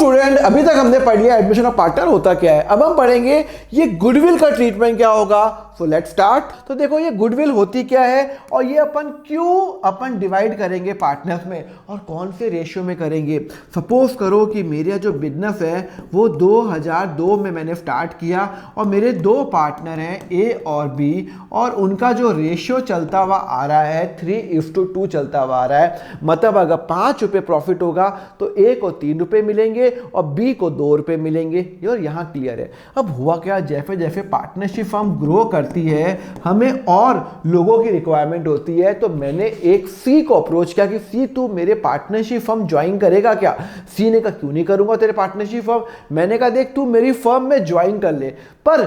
Student, अभी तक हमने पढ़ लिया एडमिशन ऑफ पार्टनर होता क्या है। अब हम पढ़ेंगे ये गुडविल का ट्रीटमेंट क्या होगा। So let's start. तो देखो ये गुडविल होती क्या है और ये अपन डिवाइड करेंगे पार्टनर्स में और कौन से रेशियो में करेंगे। सपोज करो कि मेरा जो बिजनेस है वो 2002 में मैंने स्टार्ट किया और मेरे दो पार्टनर हैं ए और बी, और उनका जो रेशियो चलता हुआ आ रहा है 3:2 चलता हुआ आ रहा है। मतलब अगर 5 रुपये प्रॉफिट होगा तो ए को 3 रुपये मिलेंगे और बी को 2 रुपये मिलेंगे। और यहाँ क्लियर है। अब हुआ क्या, जैसे जैसे पार्टनरशिप फर्म ग्रो करती है हमें और लोगों की रिक्वायरमेंट होती है। तो मैंने एक सी को अप्रोच किया कि सी तू मेरे पार्टनरशिप फर्म ज्वाइन करेगा क्या। सी ने कहा क्यों नहीं करूंगा तेरे पार्टनरशिप फर्म। मैंने कहा देख तू मेरी फर्म में ज्वाइन कर ले, पर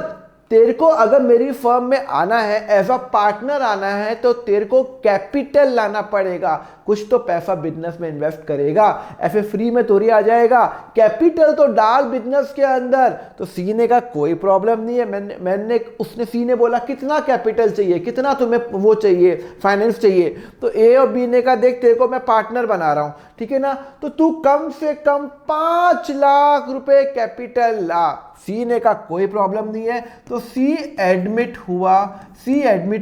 तेरे को अगर मेरी फर्म में आना है, एज अ पार्टनर आना है, तो तेरे को कैपिटल लाना पड़ेगा। कुछ तो पैसा बिजनेस में इन्वेस्ट करेगा, ऐसे फ्री में थोड़ी आ जाएगा। कैपिटल तो डाल बिजनेस के अंदर। तो सी ने कहा कोई प्रॉब्लम नहीं है। सी ने बोला कितना कैपिटल चाहिए, कितना तुम्हें वो चाहिए, फाइनेंस चाहिए। तो ए और बी ने कहा देख तेरे को मैं पार्टनर बना रहा हूं, ठीक है ना, तो तू कम से कम 5 लाख रुपए कैपिटल ला। सी ने कहा कोई प्रॉब्लम नहीं है। तो सी एडमिट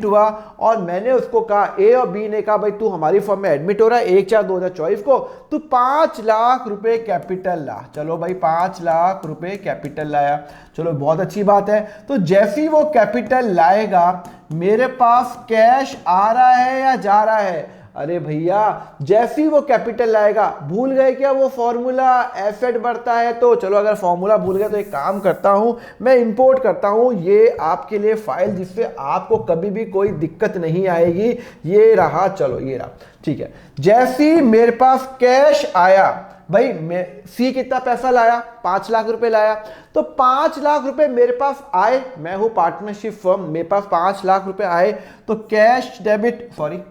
हुआ और मैंने उसको कहा, ए और बी ने कहा भाई तू हमारी फर्म में एडमिट हो रहा है 1/4/2024 को, तू 5 लाख रुपए कैपिटल ला। चलो भाई 5 लाख रुपए कैपिटल लाया, चलो बहुत अच्छी बात है। तो जैसे ही वो कैपिटल लाएगा मेरे पास कैश आ रहा है या जा रहा है। अरे भैया जैसे ही वो कैपिटल लाएगा, भूल गए क्या वो फॉर्मूला, एसेट बढ़ता है। तो चलो अगर फॉर्मूला भूल गए तो एक काम करता हूं, मैं इंपोर्ट करता हूं ये आपके लिए फाइल, जिससे आपको कभी भी कोई दिक्कत नहीं आएगी। ये रहा, चलो ये रहा, ठीक है। जैसे ही मेरे पास कैश आया, भाई मैं सी कितना पैसा लाया, 5 लाख रुपए लाया, तो 5 लाख रुपए मेरे पास आए। मैं हूं पार्टनरशिप फर्म, मेरे पास 5 लाख रुपए आए। तो cash debit for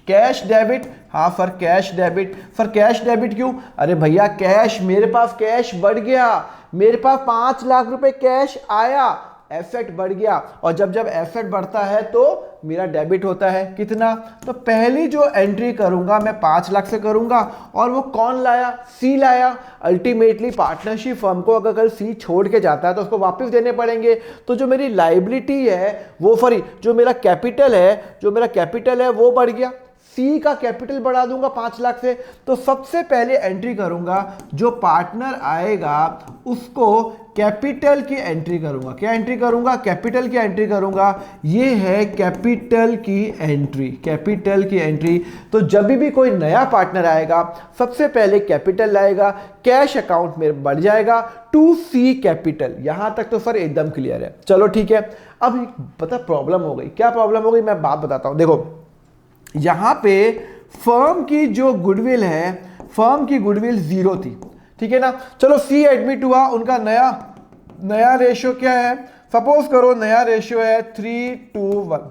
cash debit क्यों? अरे भैया कैश, मेरे पास कैश बढ़ गया, मेरे पास 5 लाख रुपए कैश आया, एसेट बढ़ गया। और जब एसेट बढ़ता है तो मेरा डेबिट होता है कितना। तो पहली जो एंट्री करूंगा मैं 5 लाख से करूंगा, और वो कौन लाया, सी लाया। अल्टीमेटली पार्टनरशिप फर्म को अगर कल सी छोड़ के जाता है तो उसको वापस देने पड़ेंगे। तो जो मेरी लायबिलिटी है वो जो मेरा कैपिटल है वो बढ़ गया। सी का कैपिटल बढ़ा दूंगा 5 लाख से। तो सबसे पहले एंट्री करूंगा, जो पार्टनर आएगा उसको कैपिटल की एंट्री करूंगा। क्या एंट्री करूंगा? कैपिटल की एंट्री करूंगा। ये है कैपिटल की एंट्री। तो जब भी कोई नया पार्टनर आएगा सबसे पहले कैपिटल लाएगा, कैश अकाउंट में बढ़ जाएगा टू सी कैपिटल। यहां तक तो सर एकदम क्लियर है। चलो ठीक है। अब पता प्रॉब्लम हो गई, क्या प्रॉब्लम हो गई मैं बात बताता हूं। देखो यहां पे फर्म की जो गुडविल है, फर्म की गुडविल 0 थी, ठीक है ना। चलो सी एडमिट हुआ, उनका नया रेशियो क्या है, सपोज करो नया रेशियो है 3:1।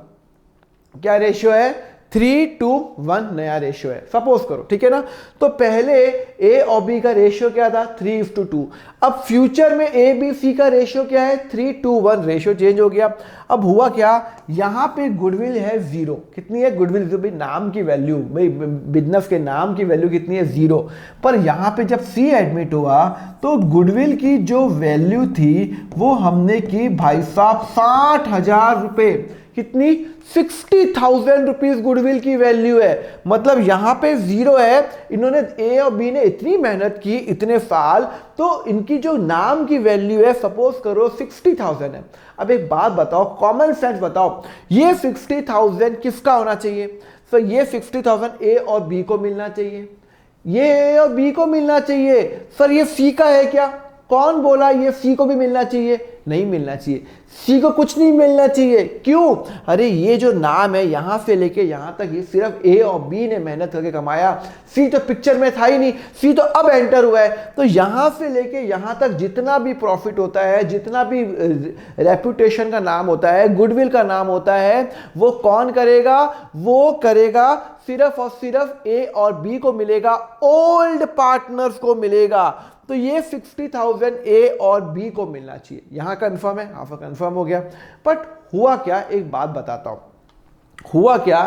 क्या रेशियो है? 3:1 नया रेशियो है, सपोज करो, ठीक है ना। तो पहले ए और बी का रेशियो क्या था? 3:2। अब फ्यूचर में ए बी सी का रेशियो क्या है? 3:1। रेशियो चेंज हो गया। अब हुआ क्या, यहां पे गुडविल है 0। कितनी है गुडविल? जो भी नाम की वैल्यू, भाई बिजनेस के नाम की वैल्यू कितनी है? 0। पर यहां पे जब सी एडमिट हुआ तो गुडविल की जो वैल्यू थी वो हमने की भाई साहब 60,000 रुपए। कितनी? 60,000 रुपीज गुडविल की वैल्यू है। मतलब यहां पे 0 है। इन्होंने ए और बी ने इतनी मेहनत की इतने साल, तो इनकी जो नाम की वैल्यू है सपोज करो 60,000 है। अब एक बात बताओ, कॉमन सेंस बताओ, ये 60,000 किसका होना चाहिए? तो ये 60,000 ए और बी को मिलना चाहिए, ये ए और बी को मिलना चाहिए। सर ये सी का है क्या? कौन बोला ये सी को भी मिलना चाहिए? नहीं मिलना चाहिए, सी को कुछ नहीं मिलना चाहिए। क्यों? अरे ये जो नाम है यहां से लेके यहां तक ये सिर्फ ए और बी ने मेहनत करके कमाया, सी तो पिक्चर में था ही नहीं, सी तो अब एंटर हुआ है। तो यहां से लेके यहां तक जितना भी प्रॉफिट होता है, जितना भी रेपुटेशन का नाम होता है, गुडविल का नाम होता है, वो कौन करेगा? वो करेगा सिर्फ और सिर्फ ए और बी को मिलेगा, ओल्ड पार्टनर्स को मिलेगा। तो ये 60,000 ए और बी को मिलना चाहिए। यहां कंफर्म है? हाँ कंफर्म हो गया। बट हुआ क्या, एक बात बताता हूं। हुआ क्या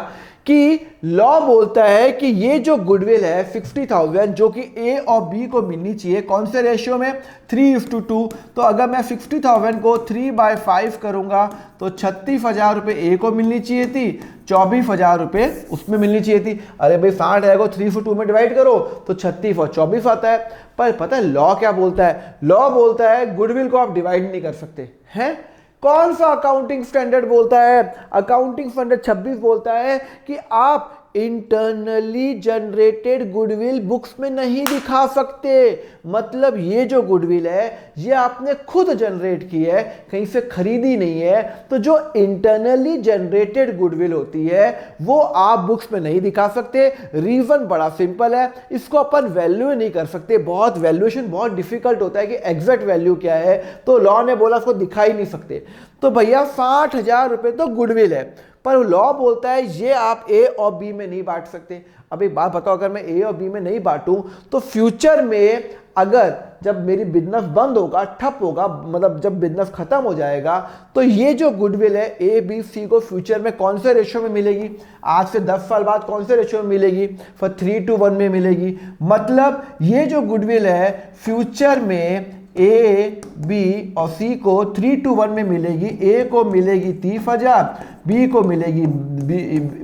कि लॉ बोलता है कि ये जो गुडविल है 50,000 जो कि ए और बी को मिलनी चाहिए, कौन से रेशियो में, 3:2। तो अगर मैं 50,000 को 3/5 करूंगा तो 36,000 रुपये ए को मिलनी चाहिए थी, 24,000 रुपये उसमें मिलनी चाहिए थी। अरे भाई 60 को 3/2 में डिवाइड करो तो 36 और 24 आता है। पर पता है लॉ क्या बोलता है, लॉ बोलता है गुडविल को आप डिवाइड नहीं कर सकते हैं। कौन सा अकाउंटिंग स्टैंडर्ड बोलता है, अकाउंटिंग स्टैंडर्ड 26 बोलता है कि आप इंटरनली जनरेटेड गुडविल बुक्स में नहीं दिखा सकते। मतलब ये जो गुडविल है ये आपने खुद जनरेट की है, कहीं से खरीदी नहीं है। तो जो इंटरनली जनरेटेड गुडविल होती है वो आप बुक्स में नहीं दिखा सकते। रीजन बड़ा सिंपल है, इसको अपन वैल्यू नहीं कर सकते, बहुत वैल्यूएशन बहुत डिफिकल्ट होता है कि एग्जैक्ट वैल्यू क्या है। तो लॉ ने बोला उसको दिखा ही नहीं सकते। तो भैया 60,000 रुपये तो गुडविल है, पर लॉ बोलता है ये आप ए और बी में नहीं बांट सकते। अब एक बात बताओ, अगर मैं ए और बी में नहीं बांटूं तो फ्यूचर में अगर जब मेरी बिजनेस बंद होगा, ठप होगा, मतलब जब बिजनेस खत्म हो जाएगा, तो ये जो गुडविल है ए बी सी को फ्यूचर में कौन से रेशियो में मिलेगी, आज से 10 साल बाद कौन से रेशियो में मिलेगी, फिर 3:1 में मिलेगी। मतलब ये जो गुडविल है फ्यूचर में ए बी और सी को 3:1 में मिलेगी। ए को मिलेगी 30,000, बी को मिलेगी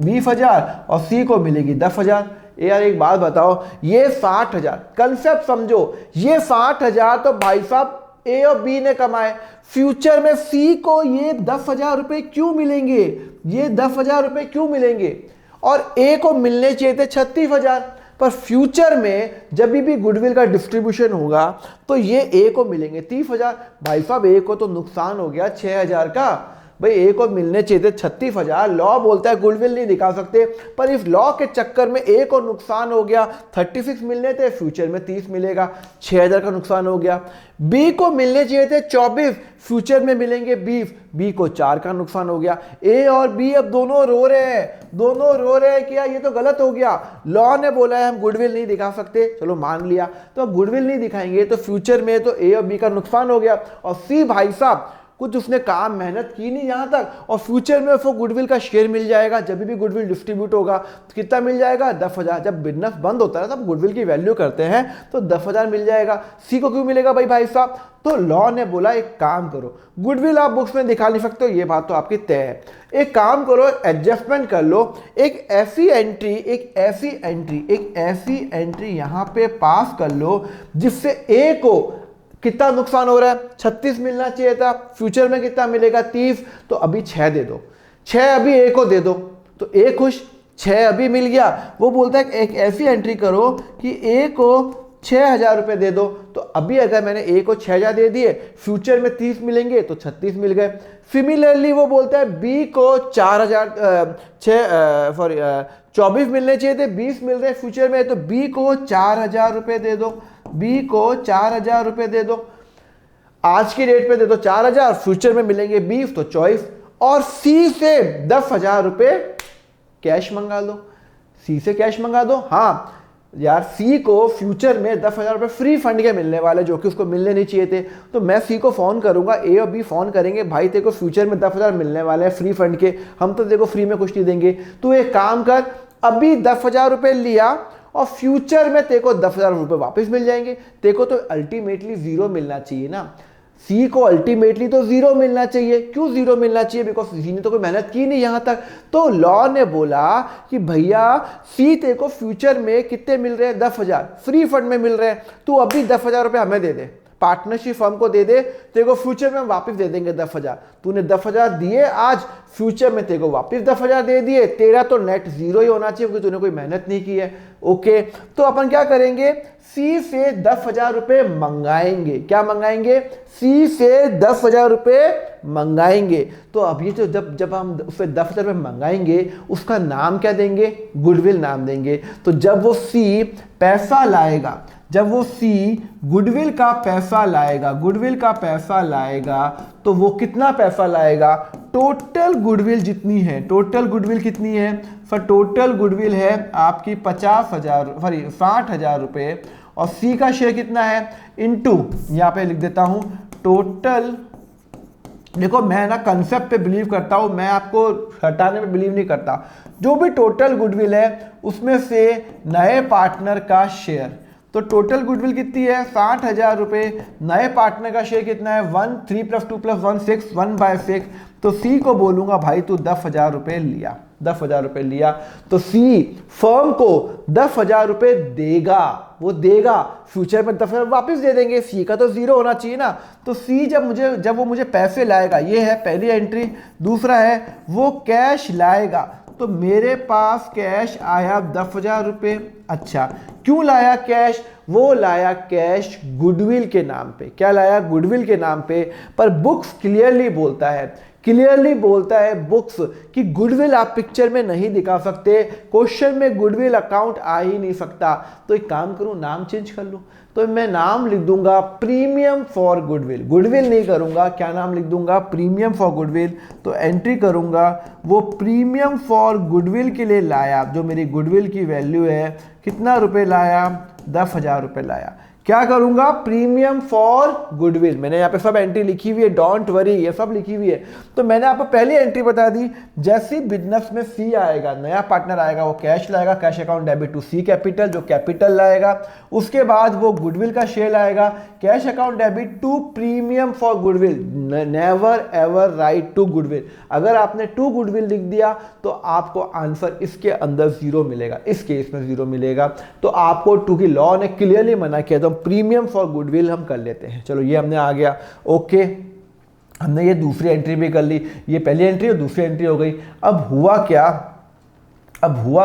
20,000 और सी को मिलेगी 10,000। यार एक बात बताओ, ये 60,000 कंसेप्ट समझो, ये 60,000 तो भाई साहब ए और बी ने कमाए, फ्यूचर में सी को ये 10,000 रुपए क्यों मिलेंगे, ये 10,000 रुपए क्यों मिलेंगे, और ए को मिलने चाहिए थे 36,000। पर फ्यूचर में जब भी गुडविल का डिस्ट्रीब्यूशन होगा तो ये ए को मिलेंगे 30,000। भाई साहब ए को तो नुकसान हो गया 6,000 का, भाई ए को मिलने चाहिए थे 36,000। लॉ बोलता है गुडविल नहीं दिखा सकते, पर इस लॉ के चक्कर में ए को नुकसान हो गया, 36 मिलने थे, फ्यूचर में 30 मिलेगा, 6,000 का नुकसान हो गया। बी को मिलने चाहिए थे 24, फ्यूचर में मिलेंगे 20, बी को 4 का नुकसान हो गया। ए और बी अब दोनों रो रहे हैं, दोनों रो रहे हैं कि यार ये तो गलत हो गया, लॉ ने बोला है हम गुडविल नहीं दिखा सकते, चलो मान लिया, तो अब गुडविल नहीं दिखाएंगे तो फ्यूचर में तो ए और बी का नुकसान हो गया। और सी भाई साहब कुछ उसने काम मेहनत की नहीं यहां तक, और फ्यूचर में उसको गुडविल का शेयर मिल जाएगा, जब भी गुडविल डिस्ट्रीब्यूट होगा तो कितना मिल जाएगा, 10,000। जब बिजनेस बंद होता है तब गुडविल की वैल्यू करते हैं तो 10,000 मिल जाएगा। सी को क्यों मिलेगा भाई साहब, तो लॉ ने बोला एक काम करो, गुडविल आप बुक्स में दिखा नहीं सकते हो, ये बात तो आपकी तय है, एक काम करो एडजस्टमेंट कर लो, एक ऐसी एंट्री यहां पे पास कर लो जिससे ए को कितना नुकसान हो रहा है, 36 मिलना चाहिए था, फ्यूचर में कितना मिलेगा 30, तो अभी 6 दे दो, 6 अभी ए को दे दो, तो ए खुश, 6 अभी मिल गया। वो बोलता है एक ऐसी एंट्री करो कि ए को 6,000 रुपए दे दो, तो अभी अगर मैंने ए को 6,000 दे दिए, फ्यूचर में 30 मिलेंगे तो 36 मिल गए। सिमिलरली वो बोलता है बी को 24 मिलने चाहिए थे, 20 मिल रहे फ्यूचर में, तो बी को 4,000 रुपए दे दो, बी को 4,000 रुपए दे दो, आज की रेट पे दे दो 4,000, फ्यूचर में मिलेंगे 20 तो 24, और सी से 10,000 रुपए कैश मंगा लो, सी से कैश मंगा दो। हाँ यार सी को फ्यूचर में 10,000 रुपए फ्री फंड के मिलने वाले जो कि उसको मिलने नहीं चाहिए थे, तो मैं सी को फोन करूंगा, ए और बी फोन करेंगे, भाई तेरे को फ्यूचर में 10,000 मिलने वाले हैं फ्री फंड के, हम तो देखो फ्री में कुछ नहीं देंगे, तू एक काम कर अभी 10,000 रुपए लिया और फ्यूचर में तेरे को 10,000 रुपए वापस मिल जाएंगे। तेरे को तो अल्टीमेटली 0 मिलना चाहिए ना, सी को अल्टीमेटली तो 0 मिलना चाहिए। क्यों 0 मिलना चाहिए, बिकॉज सी ने तो कोई मेहनत की नहीं यहां तक। तो लॉ ने बोला कि भैया सी तेरे को फ्यूचर में कितने मिल रहे हैं, 10,000 फ्री फंड में मिल रहे हैं, तू अभी 10,000 रुपए हमें दे दे, पार्टनरशिप फर्म को दे दे, तेरे को फ्यूचर में वापस दे देंगे 10,000। तूने 10,000 दिए आज, फ्यूचर में तेरे को वापस 10,000 दे दिए, तेरा तो नेट 0 ही होना चाहिए क्योंकि तूने कोई मेहनत नहीं की है। ओके, तो अपन क्या करेंगे, सी से 10,000 रुपए मंगाएंगे। क्या मंगाएंगे, सी से 10,000 रुपए मंगाएंगे। तो अब ये जो जब हम उससे 10,000 रुपए मंगाएंगे उसका नाम क्या देंगे, गुडविल नाम देंगे। तो जब वो सी पैसा लाएगा, जब वो सी गुडविल का पैसा लाएगा, गुडविल का पैसा लाएगा, तो वो कितना पैसा लाएगा, टोटल गुडविल जितनी है, टोटल गुडविल कितनी है, सर टोटल गुडविल है आपकी 60,000 रुपए, और सी का शेयर कितना है, इनटू यहाँ पे लिख देता हूं टोटल देखो मैं ना कंसेप्ट पे बिलीव करता हूँ, मैं आपको हटाने पे बिलीव नहीं करता। जो भी टोटल गुडविल है उसमें से नए पार्टनर का शेयर, तो टोटल गुडविल कितनी है 60,000 रुपये, नए पार्टनर का शेयर कितना है 1, 3 + 2 + 1 6, 1/6। तो सी को बोलूंगा भाई तू 10,000 रुपये लिया, 10,000 रुपये लिया, तो सी फर्म को 10,000 रुपये देगा, वो देगा, फ्यूचर में 10,000 वापस दे देंगे। सी का तो जीरो होना चाहिए ना। तो सी जब वो मुझे पैसे लाएगा, ये है पहली एंट्री। दूसरा है वो कैश लाएगा, तो मेरे पास कैश आया 10,000 रुपये। अच्छा, क्यों लाया कैश? वो लाया कैश गुडविल के नाम पे। क्या लाया? गुडविल के नाम पे। पर बुक्स क्लियरली बोलता है बुक्स कि गुडविल आप पिक्चर में नहीं दिखा सकते, क्वेश्चन में गुडविल अकाउंट आ ही नहीं सकता। तो एक काम करूं, नाम चेंज कर लूं, तो मैं नाम लिख दूंगा प्रीमियम फॉर गुडविल। गुडविल नहीं करूंगा, क्या नाम लिख दूंगा? Premium for goodwill. तो एंट्री करूंगा, वो प्रीमियम फॉर गुडविल के लिए लाया, जो मेरी गुडविल की वैल्यू है, कितना रुपए लाया? 10,000 रुपये लाया। क्या करूंगा? Premium for goodwill. मैंने यहाँ पे सब एंट्री लिखी हुई है, डोंट वरी, ये सब लिखी हुई है। तो मैंने आपको पहली एंट्री बता दी, जैसी बिजनेस में सी आएगा, नया पार्टनर आएगा, वो कैश लाएगा, cash account debit to C capital, जो कैपिटल लाएगा। उसके बाद वो गुडविल का शेयर लाएगा, cash account debit to premium for goodwill. Never ever write to goodwill. अगर आपने टू गुडविल लिख दिया तो आपको आंसर इसके अंदर जीरो मिलेगा, इस केस में जीरो मिलेगा। तो आपको टू की लॉ ने क्लियरली मना किया, तो प्रीमियम फॉर गुडविल हम कर लेते हैं। चलो ये हमने आ गया, ओके। हमने ये दूसरी एंट्री भी कर ली, ये पहली एंट्री और दूसरी एंट्री हो गई। अब हुआ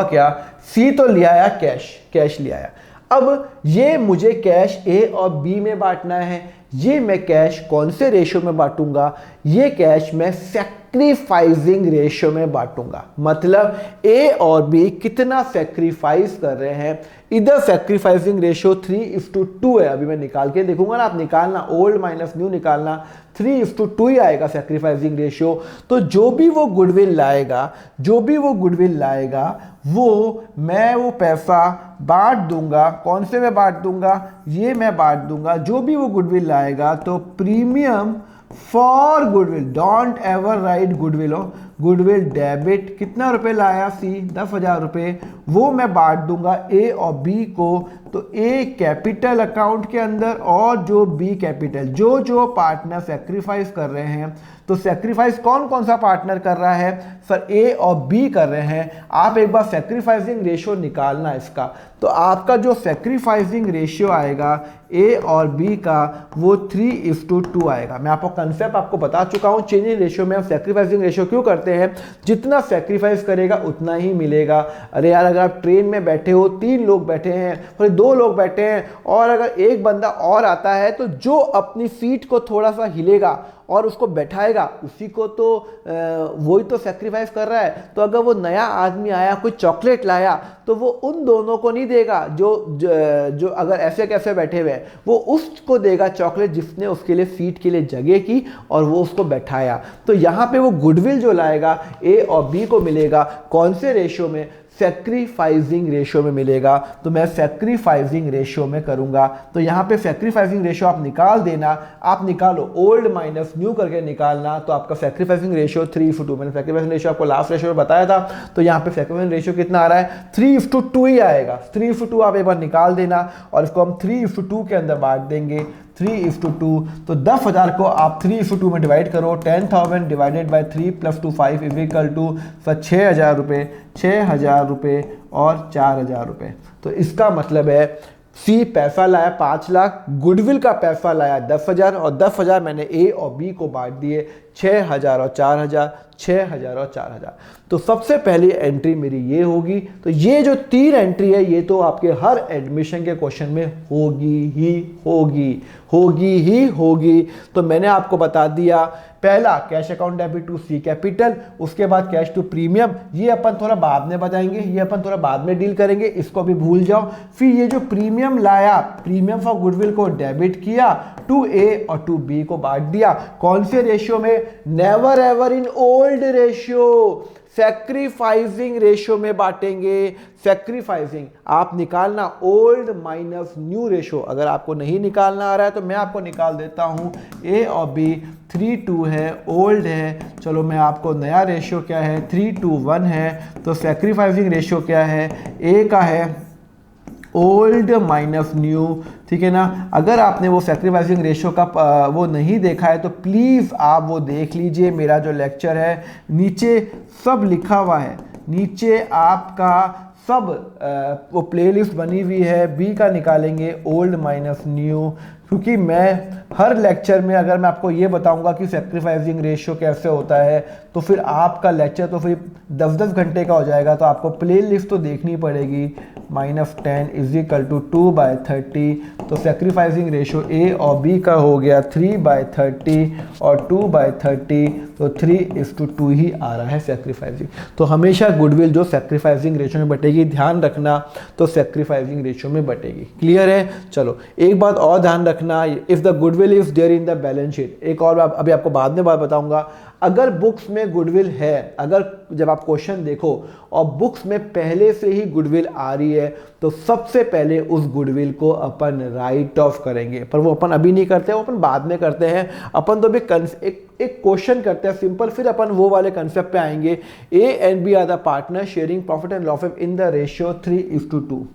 क्या? सी तो ले आया कैश ले आया। अब ये मुझे कैश ए और बी में बांटना है। ये मैं कैश कौन से रेशियो में बांटूंगा? ये कैश मैं सैक्रिफाइसिंग रेशियो में बांटूंगा। मतलब ए और बी कितना सैक्रिफाइस कर रहे हैं। इधर सैक्रिफाइसिंग रेशियो 3:2 है। अभी मैं निकाल के देखूंगा ना, आप निकालना, ओल्ड माइनस न्यू निकालना, 3:2 ही आएगा सैक्रिफाइसिंग रेशियो। तो जो भी वो गुडविल लाएगा, मैं वो पैसा बांट दूंगा। कौन से में बांट दूंगा? ये मैं बांट दूंगा, जो भी वो गुडविल लाएगा। तो premium for goodwill, don't ever right goodwill हो, गुडविल डेबिट कितना रुपए लाया सी? 10,000 रुपये। वो मैं बांट दूंगा ए और बी को। तो ए कैपिटल अकाउंट के अंदर और जो बी कैपिटल, जो पार्टनर सेक्रीफाइस कर रहे हैं। तो सेक्रीफाइस कौन कौन सा पार्टनर कर रहा है? सर ए और बी कर रहे हैं। आप एक बार सेक्रीफाइसिंग रेशियो निकालना इसका। तो आपका जो सेक्रीफाइसिंग रेशियो आएगा ए और बी का, वो 3:2 आएगा। मैं आपको कंसेप्ट आपको बता चुका हूं, चेंजिंग रेशियो में हम सेक्रीफाइसिंग रेशियो क्यों करते हैं? जितना सेक्रीफाइस करेगा उतना ही मिलेगा। अरे यार, अगर आप ट्रेन में बैठे हो, 3 लोग बैठे हैं, फिर 2 लोग बैठे हैं, और अगर एक बंदा और आता है, तो जो अपनी सीट को थोड़ा सा हिलेगा और उसको बैठाएगा, उसी को तो वही तो सेक्रीफाइस कर रहा है। तो अगर वो नया आदमी आया, कोई चॉकलेट लाया, तो वो उन दोनों को नहीं देगा जो अगर ऐसे कैसे बैठे हुए हैं, वो उसको देगा चॉकलेट जिसने उसके लिए सीट के लिए जगह की और वो उसको बैठाया। तो यहाँ पे वो गुडविल जो लाएगा ए और बी को मिलेगा कौन से रेशियो में? सैक्रिफाइसिंग रेशियो में मिलेगा। तो मैं सैक्रिफाइसिंग रेशियो में करूंगा। तो यहाँ पे सैक्रिफाइसिंग रेशियो आप निकाल देना, आप निकालो, ओल्ड माइनस न्यू करके निकालना। तो आपका सैक्रिफाइसिंग रेशियो 3:2, मैंने सैक्रिफाइसिंग रेशियो आपको लास्ट रेशियो में बताया था। तो यहाँ पे सैक्रिफाइसिंग रेशियो कितना आ रहा है? 3:2 ही आएगा। 3:2 आप एक बार निकाल देना और इसको हम 3:2 के अंदर बांट देंगे। 3:2, तो 10,000 को आप 3:2 में डिवाइड करो। 10,000 डिवाइडेड बाई 3 + 2 5 इक्वल टू 6,000 रुपये, 6,000 रुपये और 4,000 रुपये। तो इसका मतलब है सी पैसा लाया 5 लाख, गुडविल का पैसा लाया 10,000, और 10,000 मैंने ए और बी को बांट दिए 6,000 और 4,000, 6,000 और 4,000। तो सबसे पहली एंट्री मेरी ये होगी। तो ये जो 3 एंट्री है, ये तो आपके हर एडमिशन के क्वेश्चन में होगी। तो मैंने आपको बता दिया, पहला cash account debit to C capital, उसके बाद कैश टू प्रीमियम, ये अपन थोड़ा बाद में बताएंगे, ये अपन थोड़ा बाद में डील करेंगे, इसको भी भूल जाओ। फिर ये जो प्रीमियम लाया, प्रीमियम फॉर गुडविल को डेबिट किया, टू ए और टू बी को बांट दिया। कौन से रेशियो में? Never ever in old ratio. Sacrificing ratio में बांटेंगे। सैक्रिफाइसिंग आप निकालना ओल्ड माइनस न्यू रेशियो। अगर आपको नहीं निकालना आ रहा है तो मैं आपको निकाल देता हूं। ए और बी 3:2 है, ओल्ड है। चलो मैं आपको नया रेशियो क्या है, 3:1 है। तो सैक्रिफाइसिंग रेशियो क्या है, ए का है ओल्ड माइनस न्यू, ठीक है ना। अगर आपने वो सैक्रिफाइसिंग रेशियो का वो नहीं देखा है तो प्लीज़ आप वो देख लीजिए। मेरा जो लेक्चर है नीचे सब लिखा हुआ है, नीचे आपका सब वो प्लेलिस्ट बनी हुई है। बी का निकालेंगे ओल्ड माइनस न्यू, क्योंकि मैं हर लेक्चर में अगर मैं आपको ये बताऊंगा कि सैक्रिफाइसिंग रेशियो कैसे होता है तो फिर आपका लेक्चर तो फिर 10-10 घंटे का हो जाएगा। तो आपको प्ले लिस्ट तो देखनी पड़ेगी। -10 = 2/30। तो सैक्रिफाइसिंग रेशियो ए और बी का हो गया 3/30 और 2/30, तो 3:2 ही आ रहा है सैक्रिफाइसिंग। तो हमेशा गुडविल जो सैक्रिफाइसिंग रेशियो में बटेगी, ध्यान रखना, तो सैक्रिफाइसिंग रेशियो में बटेगी। क्लियर है। चलो एक बात और ध्यान रखना, if the goodwill is there in the balance sheet. एक और अभी आपको बाद में बात बताऊंगा। अगर बुक्स में गुडविल है, अगर जब आप क्वेश्चन देखो और बुक्स में पहले से ही गुडविल आ रही है तो सबसे पहले उस गुडविल को अपन राइट ऑफ करेंगे। पर वो अपन अभी नहीं करते, वो अपन बाद में करते हैं। अपन तो भी एक क्वेश्चन करते हैं सिंपल, फिर अपन वो वाले कंसेप्ट पे आएंगे। A and B are the partner sharing profit and loss in the ratio 3:2।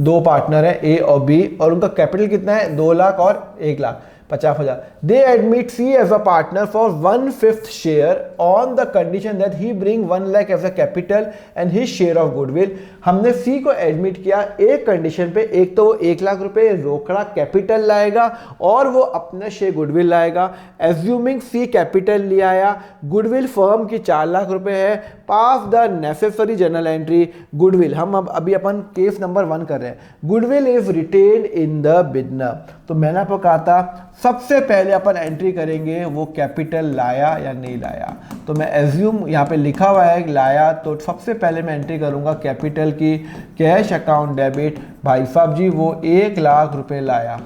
दो पार्टनर है ए और बी और उनका कैपिटल कितना है, 2 लाख और 1,50,000। They admit C as a partner for 1/5 share on the condition that he bring 1 lakh as a capital and his share of goodwill. हमने C को एडमिट किया एक कंडीशन पे, एक तो वो 1 लाख रुपए रोकड़ा कैपिटल लाएगा और वो अपना शेयर गुडविल लाएगा। एज्यूमिंग सी कैपिटल ले आया, गुडविल फर्म की 4 लाख रुपए है, pass the necessary journal entry. Goodwill हम अब अभी अपन केस नंबर 1 कर रहे हैं। Goodwill is retained in the बिडनर। तो मैंने आपको कहा था सबसे पहले अपन एंट्री करेंगे वो कैपिटल लाया या नहीं लाया। तो मैं एज्यूम यहाँ पे लिखा हुआ है लाया, तो सबसे पहले मैं एंट्री करूंगा कैपिटल की, कैश अकाउंट डेबिट। भाई साहब जी वो 1 लाख रुपए लाया,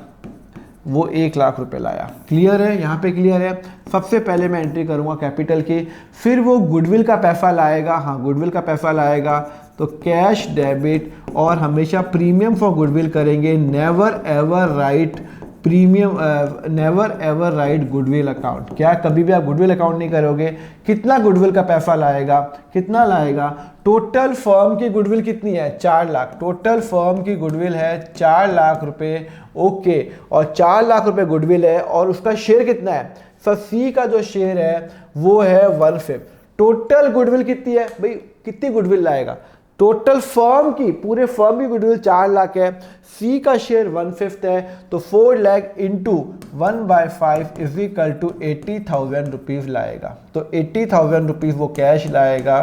वो 1 लाख रुपए लाया। क्लियर है, यहाँ पे क्लियर है। सबसे पहले मैं एंट्री करूंगा कैपिटल की, फिर वो गुडविल का पैसा लाएगा। हाँ गुडविल का पैसा लाएगा तो कैश डेबिट, और हमेशा प्रीमियम फॉर गुडविल करेंगे। Never ever right premium, never ever right goodwill account. क्या कभी भी आप गुडविल अकाउंट नहीं करोगे। कितना गुडविल का पैसा लाएगा, कितना लाएगा, टोटल फर्म की गुडविल कितनी है, 4 लाख। टोटल फर्म की गुडविल है 4 लाख रुपए, ओके। और 4 लाख रुपए गुडविल है और उसका शेयर कितना है, सर सी का जो शेयर है वो है 1/5। टोटल गुडविल कितनी है भाई, कितनी गुडविल लाएगा, टोटल फर्म की, पूरे फर्म की गुडविल 4 लाख है, सी का शेयर 1/5 है, तो 4 lakh into 1/5 is equal to 80,000 rupees लाएगा। तो 80,000 रुपीज वो कैश लाएगा,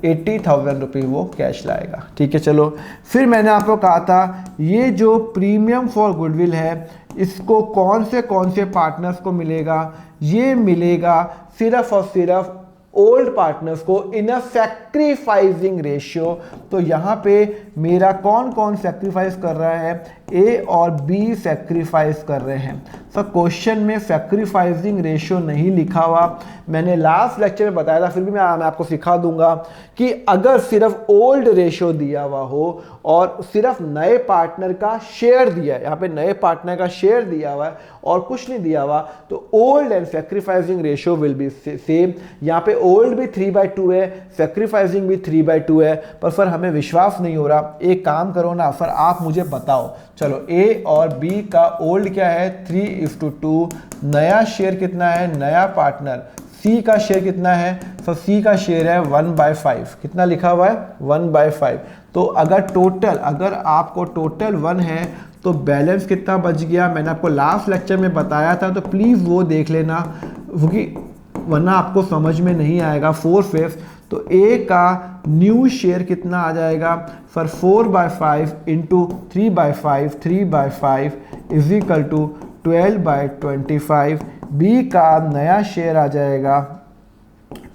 80,000 रुपीज वो कैश लाएगा। ठीक है, चलो फिर मैंने आपको कहा था ये जो प्रीमियम फॉर गुडविल है इसको कौन से पार्टनर्स को मिलेगा, ये मिलेगा सिर्फ और सिर्फ ओल्ड पार्टनर्स को इन अ सैक्रिफाइसिंग रेशियो। तो यहां पे मेरा कौन कौन सैक्रिफाइस कर रहा है, ए और बी सैक्रिफाइस कर रहे हैं। सर क्वेश्चन में सैक्रिफाइसिंग रेशियो नहीं लिखा हुआ, मैंने लास्ट लेक्चर में बताया था, फिर भी मैं आपको सिखा दूंगा कि अगर सिर्फ ओल्ड रेशियो दिया हुआ हो और सिर्फ नए पार्टनर का शेयर दिया है, यहाँ पे नए पार्टनर का शेयर दिया हुआ है और कुछ नहीं दिया हुआ, तो old and sacrificing ratio will be same. यहाँ पे ओल्ड भी 3/2 है, सैक्रिफाइसिंग भी 3/2 है, पर सर हमें विश्वास नहीं हो रहा। एक काम करो ना सर, आप मुझे बताओ, चलो ए और बी का ओल्ड क्या है 3:2, नया शेयर कितना है, नया पार्टनर सी का शेयर कितना है, तो सी का शेयर है 1/5। कितना लिखा हुआ है 1/5। तो अगर आपको टोटल 1 है तो बैलेंस कितना बच गया, मैंने आपको लास्ट लेक्चर में बताया था, तो प्लीज़ वो देख लेना क्योंकि वरना आपको समझ में नहीं आएगा। 4/5, तो ए का न्यू शेयर कितना आ जाएगा sir 4/5 into 3/5, 3/5 is equal to 12/25। B का नया शेयर आ जाएगा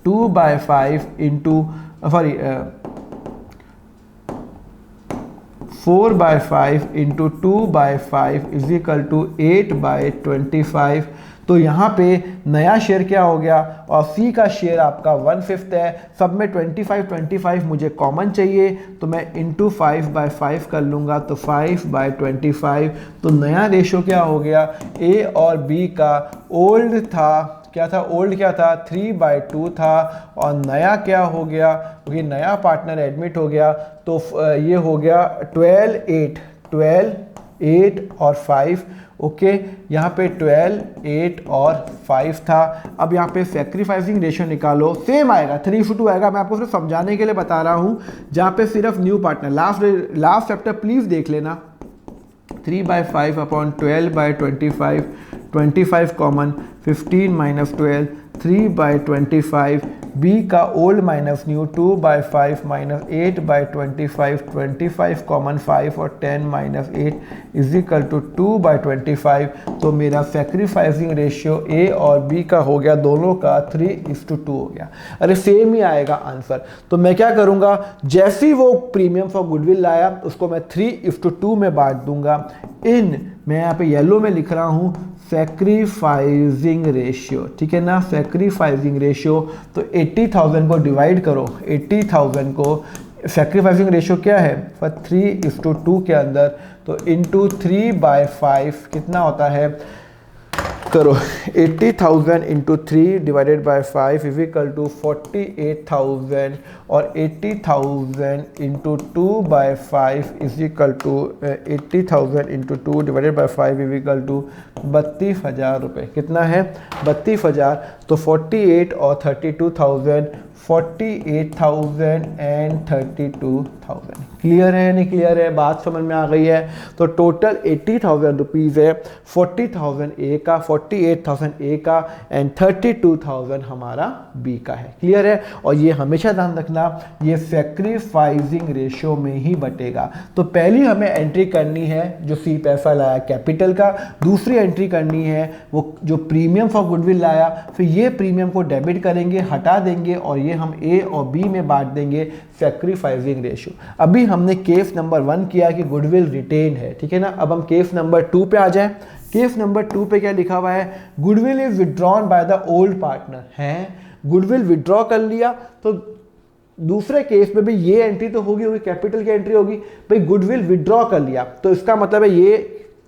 2/5 into 4/5 into 2/5 is equal to 8/25। तो यहाँ पे नया शेयर क्या हो गया, और सी का शेयर आपका 1/5 है। सब में 25 मुझे कॉमन चाहिए, तो मैं इंटू 5/5 कर लूँगा, तो 5/25। तो नया रेशो क्या हो गया, ए और बी का ओल्ड था, क्या था ओल्ड, क्या था 3/2 था, और नया क्या हो गया, क्योंकि नया पार्टनर एडमिट हो गया, तो ये हो गया 12, 8 और 5। ओके, यहाँ पे 12, 8 और 5 था। अब यहाँ पे सैक्रिफाइसिंग रेशियो निकालो, सेम आएगा 3:2 आएगा। मैं आपको सिर्फ समझाने के लिए बता रहा हूँ, जहाँ पे सिर्फ new partner, last chapter please देख लेना। 3/5 अपॉन 12/25, 25 कॉमन, 15 - 12, 3/25। बी का ओल्ड माइनस न्यू 2/5 - 8/25, 25 कॉमन, 5 और 10 - 8 इज इक्वल टू 2/25। तो मेरा सैक्रिफाइसिंग रेशियो ए और बी का हो गया, दोनों का 3:2 हो गया। अरे सेम ही आएगा आंसर। तो मैं क्या करूँगा, जैसे ही वो प्रीमियम फॉर गुडविल लाया उसको मैं 3:2 में बांट दूंगा। मैं यहाँ पे येलो में लिख रहा हूँ सैक्रिफाइसिंग रेशियो, ठीक है ना, सैक्रिफाइसिंग रेशियो। तो 80,000 को डिवाइड करो, 80,000 को सैक्रिफाइसिंग रेशियो क्या है, 3:2 के अंदर, तो इंटू 3/5 कितना होता है, करो 80,000 into 3 divided by 5 is equal to 48,000, और 80,000 into 2/5 is equal to 80,000 into 2 divided by 5 is equal to 32,000 रुपये। कितना है, 32,000। तो 48 और 32,000, 48,000 एंड 32,000। क्लियर है नहीं क्लियर है, बात समझ में आ गई है। तो टोटल 80,000 रुपीज़ है, 40,000 ए का, 48,000 ए का एंड 32,000 हमारा बी का है। क्लियर है। और ये हमेशा ध्यान रखना, ये सैक्रिफाइसिंग रेशियो में ही बटेगा। तो पहली हमें एंट्री करनी है जो सी पैसा लाया कैपिटल का, दूसरी एंट्री करनी है वो जो प्रीमियम फॉर गुडविल लाया, फिर ये प्रीमियम को डेबिट करेंगे, हटा देंगे, और ये हम ए और बी में बांट देंगे सैक्रिफाइसिंग रेशियो। अभी हमने केस नंबर 1 किया कि गुडविल रिटेन है, ठीक है ना। अब हम केस नंबर 2 पे आ जाएं। केस नंबर 2 पे क्या लिखा हुआ है, goodwill is withdrawn by the old partner है। गुडविल विड्रॉ कर लिया, तो दूसरे केस में भी ये एंट्री तो होगी कैपिटल की एंट्री होगी। भाई गुडविल विड्रॉ कर लिया, तो इसका मतलब है ये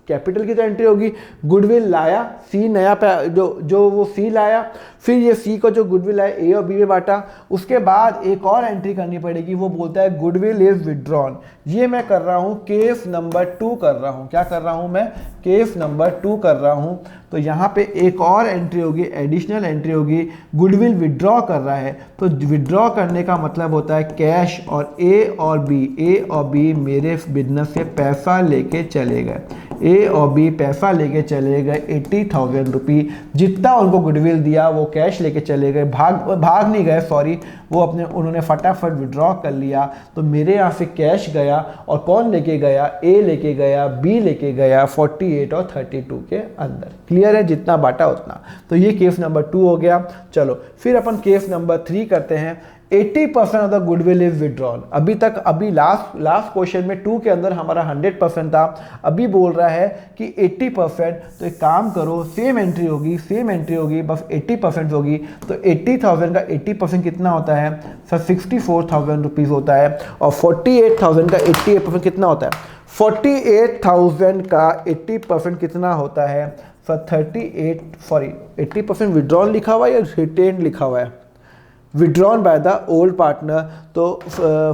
कैपिटल की तो एंट्री होगी। गुडविल लाया, सी नया जो वो सी लाया, फिर ये सी को जो गुडविल आया ए और बी में बांटा, उसके बाद एक और एंट्री करनी पड़ेगी, वो बोलता है गुडविल इज विड्रॉन। ये मैं कर रहा हूँ केस नंबर 2 कर रहा हूँ। क्या कर रहा हूँ मैं, केस नंबर 2 कर रहा हूँ। तो यहाँ पे एक और एंट्री होगी, एडिशनल एंट्री होगी, गुडविल विड्रॉ कर रहा है। तो विड्रॉ करने का मतलब होता है कैश, और ए और बी मेरे बिजनेस से पैसा लेके चले गए। ए और बी पैसा लेके चले गए 80,000 रुपये, जितना उनको गुडविल दिया वो कैश लेके चले गए, भाग नहीं गए, सॉरी, वो उन्होंने फटाफट विड्रॉ कर लिया। तो मेरे यहाँ से कैश गया, और कौन लेके गया, ए लेके गया, बी लेके गया 48 और 32 के अंदर। क्लियर है, जितना बांटा उतना। तो ये केस नंबर 2 हो गया। चलो फिर अपन केस नंबर 3 करते हैं। 80% of the goodwill is withdrawn. अभी लास्ट क्वेश्चन में 2 के अंदर हमारा 100% था, अभी बोल रहा है कि 80%। तो एक काम करो, सेम एंट्री होगी, बस 80% होगी। तो 80,000 का 80% कितना होता है सर, 64,000 रुपीज़ होता है। और 48,000 का 88% कितना होता है, 48,000 का 80% कितना होता है सर, 80% विड्रॉन लिखा हुआ है या रिटेन लिखा हुआ है, withdrawn by the old partner. तो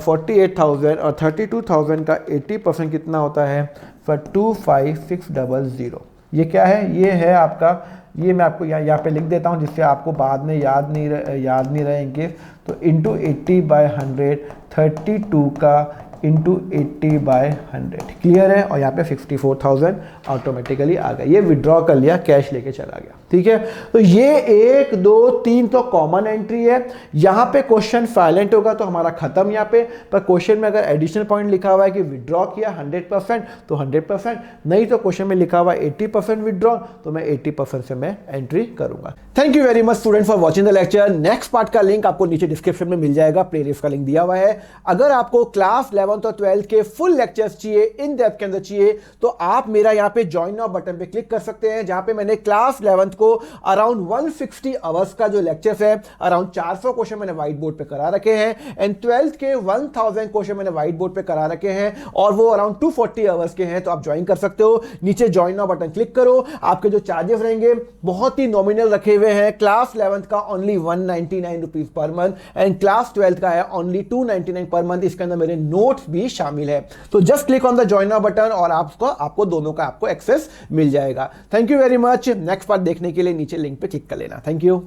48,000 और 32,000 का 80% कितना होता है फॉर 25,600। ये क्या है, ये है आपका, ये मैं आपको यहाँ पे लिख देता हूँ जिससे आपको बाद में याद नहीं रहे इनके। तो इंटू 80/100, 32 का इंटू 80/100। क्लियर है। और यहाँ पे 64,000 ऑटोमेटिकली आ गया, ये विड्रॉ कर लिया, कैश लेके चला गया। ठीक है, तो ये 1 2 3 तो कॉमन एंट्री है। यहाँ पे क्वेश्चन साइलेंट होगा तो हमारा खत्म यहाँ पे। पर क्वेश्चन में अगर एडिशनल पॉइंट लिखा हुआ है कि विड्रॉ किया 100% तो 100%, नहीं तो क्वेश्चन में लिखा हुआ है 80% विड्रॉ, तो मैं 80% से मैं एंट्री करूंगा। Thank you very much student for watching the lecture. Next part का लिंक आपको नीचे डिस्क्रिप्शन में मिल जाएगा, प्लेलिस्ट का लिंक दिया हुआ है। अगर आपको क्लास लेवल 11th और 12th के फुल लेक्चर्स चाहिए, इन डेप्थ के अंदर चाहिए, तो आप मेरा यहाँ पे ज्वाइन नाउ बटन पे क्लिक कर सकते हैं, जहां पे मैंने क्लास 11th को अराउंड 160 आवर्स का जो लेक्चर्स है, अराउंड 400 क्वेश्चन मैंने व्हाइट बोर्ड पे करा रखे हैं, एंड 12th के 1000 क्वेश्चन मैंने व्हाइट बोर्ड पे करा रखे हैं, और वो अराउंड 240 आवर्स के हैं। तो आप ज्वाइन कर सकते हो, नीचे ज्वाइन नाउ बटन क्लिक करो। आपके जो चार्जेस रहेंगे बहुत ही नॉमिनल रखे हुए हैं। क्लास 11th का only 199 rupees per month, and class 12th का है ओनली 299 पर मंथ। इसके अंदर मेरे नोट्स भी शामिल है। तो just click on the join now button और आपको दोनों का एक्सेस मिल जाएगा। Thank you very much. Next part देखने के लिए नीचे लिंक पे क्लिक कर लेना। Thank you.